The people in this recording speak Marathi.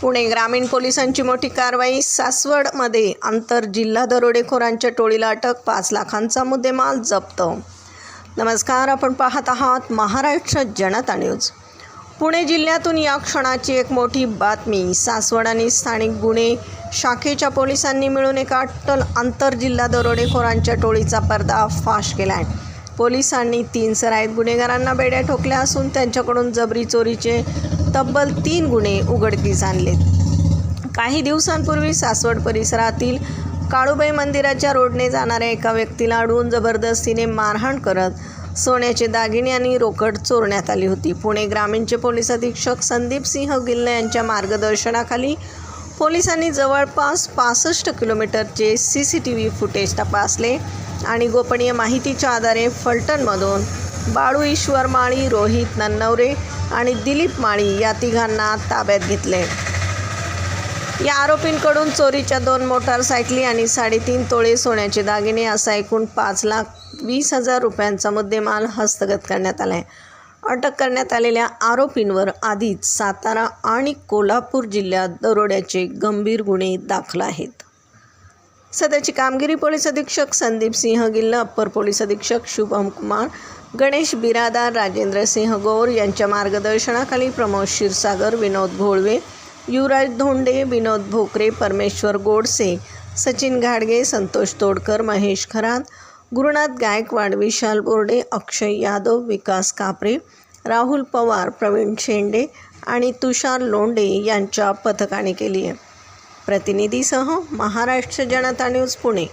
पुणे ग्रामीण पोलिसांची मोठी कारवाई। सासवडमध्ये आंतरजिल्हा दरोडेखोरांच्या टोळीला अटक, 5 लाखांचा मुद्देमाल जप्त। नमस्कार, आपण पाहत आहात महाराष्ट्र जनता न्यूज। पुणे जिल्ह्यातून या क्षणाची एक मोठी बातमी। सासवड आणि स्थानिक गुन्हे शाखेच्या पोलिसांनी मिळून एका अट्टल आंतरजिल्हा दरोडेखोरांच्या टोळीचा पर्दाफाश केला आहे। पोलिसांनी 3 सराईत गुन्हेगारांना बेड्या ठोकल्या असून त्यांच्याकडून जबरी चोरीचे तब्बल 3 गुन्हे उघडकीस आणलेत। काही दिवसांपूर्वी सासवड परिसरातील काळूबाई मंदिराच्या रोडने जाणाऱ्या एका व्यक्तीला अडवून जबरदस्तीने मारहाण करत सोन्याचे दागिने आणि रोकड चोरण्यात आली होती। पुणे ग्रामीणचे पोलीस अधीक्षक संदीप सिंह गिल्ले यांच्या मार्गदर्शनाखाली पोलिसांनी जवळपास 65 किलोमीटरचे CCTV फुटेज तपासले आणि गोपनीय माहितीच्या आधारे फलटणमधून बाळू ईश्वर माळी, रोहित नन्नवरे आणि दिलीप माळी या तिघांना ताब्यात घेतले। या आरोपींकडून चोरीच्या 2 मोटारसायकली आणि 3.5 तोळे सोन्याचे दागिने असा एकूण 5,20,000 रुपयांचा मुद्देमाल हस्तगत करण्यात आला आहे। अटक करण्यात आलेल्या आरोपींवर आधीच सातारा आणि कोल्हापूर जिल्ह्यात दरोड्याचे गंभीर गुन्हे दाखल आहेत। सदरची कामगिरी पोलीस अधीक्षक संदीप सिंह गिल्ल, अप्पर पोलीस अधीक्षक शुभम कुमार, गणेश बिरादार, राजेंद्र सिंह गौर यांच्या मार्गदर्शनाखाली प्रमोद क्षीरसागर, विनोद घोळवे, युवराज धोंडे, विनोद भोकरे, परमेश्वर गोडसे, सचिन घाडगे, संतोष तोडकर, महेश खरात, गुरुनाथ गायकवाड, विशाल बोर्डे, अक्षय यादव, विकास कापरे, राहुल पवार, प्रवीण शेंडे आणि तुषार लोंढे यांच्या पथकाने केली आहे। प्रतिनिधीसह महाराष्ट्र जनता न्यूज पुणे।